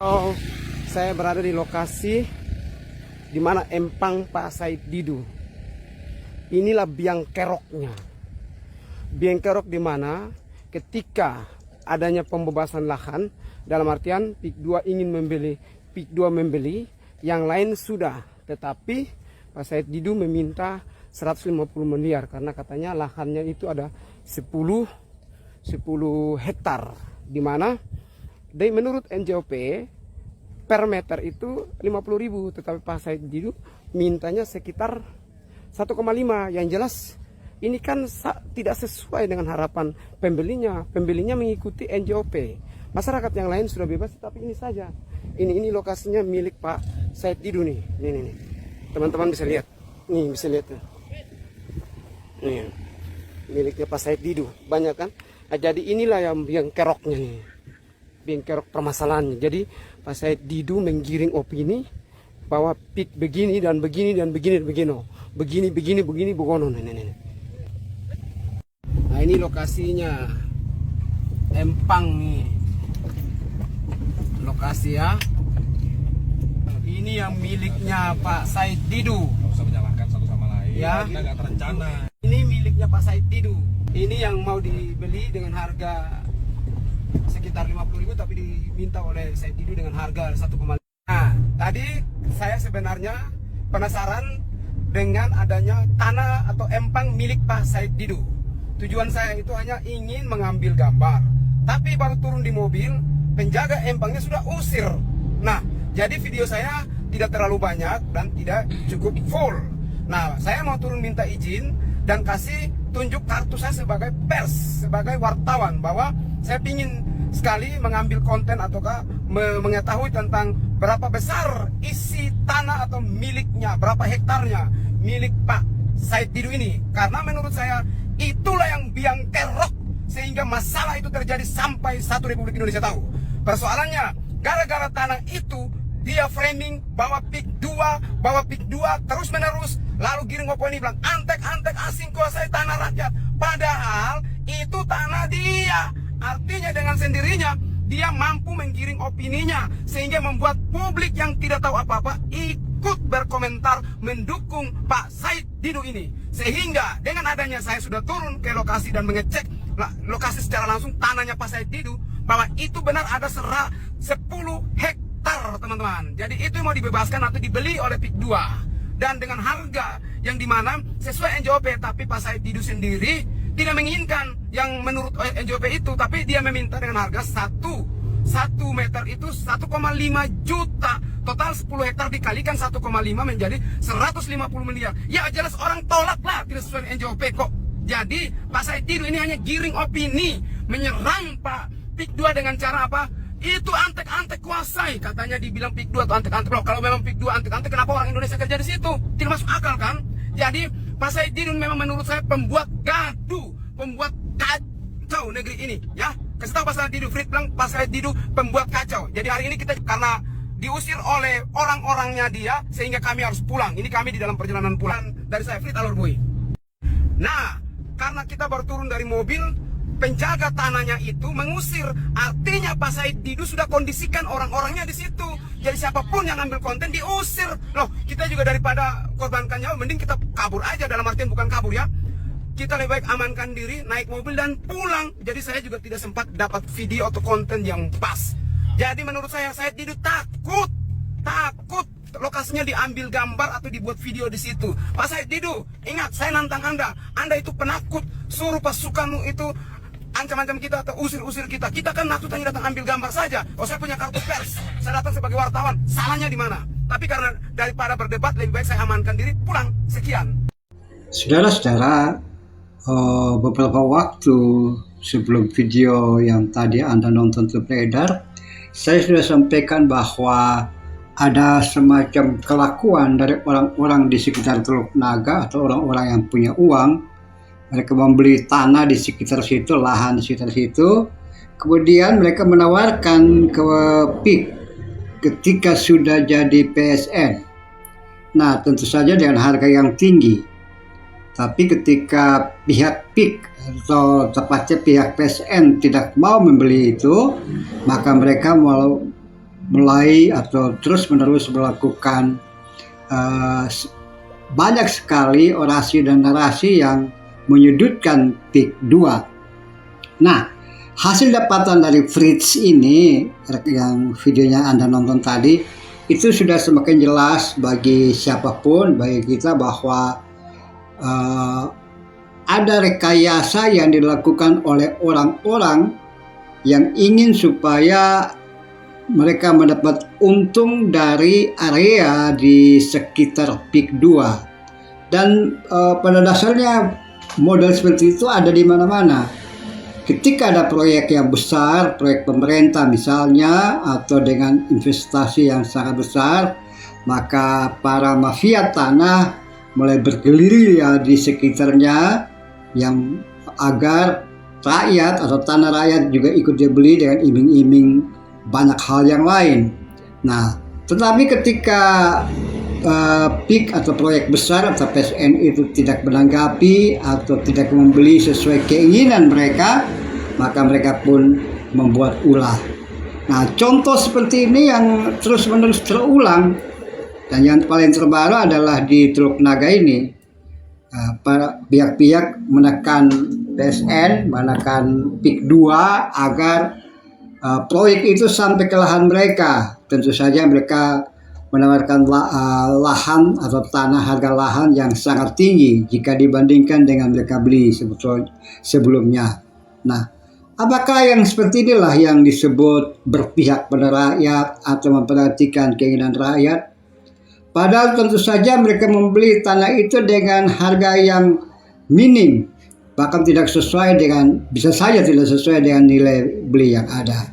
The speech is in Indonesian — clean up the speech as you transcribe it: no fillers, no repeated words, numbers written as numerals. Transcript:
Oh, saya berada di lokasi di mana empang Pak Said Didu. Inilah biang keroknya. Biang kerok di mana ketika adanya pembebasan lahan, dalam artian PIK 2 ingin membeli, PIK 2 membeli, yang lain sudah. Tetapi Pak Said Didu meminta 150 miliar karena katanya lahannya itu ada 10 hektar, di mana menurut NJOP per meter itu 50.000, tetapi Pak Said Didu mintanya sekitar 1,5. Yang jelas ini kan tidak sesuai dengan harapan pembelinya. Pembelinya mengikuti NJOP. Masyarakat yang lain sudah bebas, tapi ini saja. Ini lokasinya milik Pak Said Didu nih. Nih. Teman-teman bisa lihat. Nih bisa lihat. Nih. Miliknya Pak Said Didu. Banyak kan? Nah, jadi inilah yang keroknya nih. Biang kerok permasalahannya. Jadi Pak Said Didu menggiring opini bahwa PIK begini dan begini dan begini dan begini begono. Nah, ini lokasinya empang nih, lokasi ya. Ini yang miliknya Pak Said Didu. Nggak usah menyalahkan satu sama lain. Ya. Kita nggak terencana. Ini miliknya Pak Said Didu. Ini yang mau dibeli dengan harga sekitar 50.000, tapi diminta oleh Said Didu dengan harga 1,5. Nah, tadi saya sebenarnya penasaran dengan adanya tanah atau empang milik Pak Said Didu. Tujuan saya itu hanya ingin mengambil gambar. Tapi baru turun di mobil, penjaga empangnya sudah usir. Nah, jadi video saya tidak terlalu banyak dan tidak cukup full. Nah, saya mau turun minta izin dan kasih tunjuk kartu saya sebagai pers, sebagai wartawan, bahwa saya ingin sekali mengambil konten ataukah mengetahui tentang berapa besar isi tanah atau miliknya, berapa hektarnya milik Pak Said Didu ini. Karena menurut saya itulah yang biang kerok sehingga masalah itu terjadi sampai satu Republik Indonesia tahu. Persoalannya gara-gara tanah itu dia framing bahwa PIK 2 terus menerus, lalu giring opini bilang antek-antek asing kuasai tanah rakyat, padahal itu tanah dia. Artinya dengan sendirinya dia mampu menggiring opininya sehingga membuat publik yang tidak tahu apa-apa ikut berkomentar mendukung Pak Said Didu ini. Sehingga dengan adanya saya sudah turun ke lokasi dan mengecek lokasi secara langsung tanahnya Pak Said Didu, bahwa itu benar ada 10 hektar, teman-teman. Jadi itu mau dibebaskan atau dibeli oleh PIK 2 dan dengan harga yang dimana sesuai NJOP, tapi Pak Said Didu sendiri tidak menginginkan yang menurut NJOP itu, tapi dia meminta dengan harga 1 meter itu 1,5 juta. Total 10 hektar dikalikan 1,5 menjadi 150 miliar. Ya jelas orang tolak lah, tidak sesuai NJOP kok. Jadi Pak Said Didu ini hanya giring opini, menyerang Pak PIK 2 dengan cara apa? Itu antek-antek kuasai. Katanya dibilang PIK 2 atau antek-antek. Loh, kalau memang PIK 2 antek-antek, kenapa orang Indonesia kerja di situ? Tidak masuk akal kan? Jadi Pak Said Didu memang menurut saya pembuat gaduh, pembuat kacau negeri ini, ya. Kasih tahu Pak Said Didu, Frit bilang Pak Said Didu pembuat kacau. Jadi hari ini kita karena diusir oleh orang-orangnya dia, sehingga kami harus pulang. Ini kami di dalam perjalanan pulang dari saya, Frit Alorboy. Nah, karena kita baru turun dari mobil, penjaga tanahnya itu mengusir. Artinya Pak Said Didu sudah kondisikan orang-orangnya di situ. Jadi siapapun yang ambil konten diusir. Loh, kita juga daripada korbankan nyawa, mending kita kabur aja, dalam artian bukan kabur ya. Kita lebih baik amankan diri, naik mobil dan pulang. Jadi saya juga tidak sempat dapat video atau konten yang pas. Jadi menurut saya Said Didu takut lokasinya diambil gambar atau dibuat video di situ. Pak Said Didu, ingat saya nantang Anda itu penakut. Suruh pasukanmu itu ancam-ancam kita atau usir-usir kita. Kita kan nakut hanya datang ambil gambar saja. Oh, saya punya kartu pers, saya datang sebagai wartawan. Salahnya di mana? Tapi karena daripada berdebat, lebih baik saya amankan diri, pulang. Sekian. Saudara-saudara, beberapa waktu sebelum video yang tadi Anda nonton itu beredar, saya sudah sampaikan bahwa ada semacam kelakuan dari orang-orang di sekitar Teluk Naga atau orang-orang yang punya uang. Mereka membeli tanah di sekitar situ, lahan di sekitar situ, kemudian mereka menawarkan ke PIK ketika sudah jadi PSN. Nah, tentu saja dengan harga yang tinggi. Tapi ketika pihak PIK atau tepatnya pihak PSN tidak mau membeli itu, maka mereka mulai atau terus-menerus melakukan banyak sekali orasi dan narasi yang menyudutkan PIK 2. Nah, hasil dapatan dari Fritz ini yang videonya Anda nonton tadi itu sudah semakin jelas bagi siapapun, bagi kita, bahwa ada rekayasa yang dilakukan oleh orang-orang yang ingin supaya mereka mendapat untung dari area di sekitar PIK 2. Dan pada dasarnya model seperti itu ada di mana-mana. Ketika ada proyek yang besar, proyek pemerintah misalnya, atau dengan investasi yang sangat besar, maka para mafia tanah mulai bergerilya di sekitarnya yang agar rakyat atau tanah rakyat juga ikut dibeli dengan iming-iming banyak hal yang lain. Nah, tetapi ketika PIK atau proyek besar atau PSN itu tidak menanggapi atau tidak membeli sesuai keinginan mereka, maka mereka pun membuat ulah. Nah, contoh seperti ini yang terus-menerus terulang, dan yang paling terbaru adalah di Teluk Naga ini. Para pihak-pihak menekan PSN, menekan PIK 2 agar proyek itu sampai ke lahan mereka. Tentu saja mereka menawarkan lahan atau tanah, harga lahan yang sangat tinggi jika dibandingkan dengan mereka beli sebelumnya. Nah, apakah yang seperti inilah yang disebut berpihak pada rakyat atau memperhatikan keinginan rakyat? Padahal tentu saja mereka membeli tanah itu dengan harga yang minim, bahkan tidak sesuai dengan, bisa saja tidak sesuai dengan nilai beli yang ada.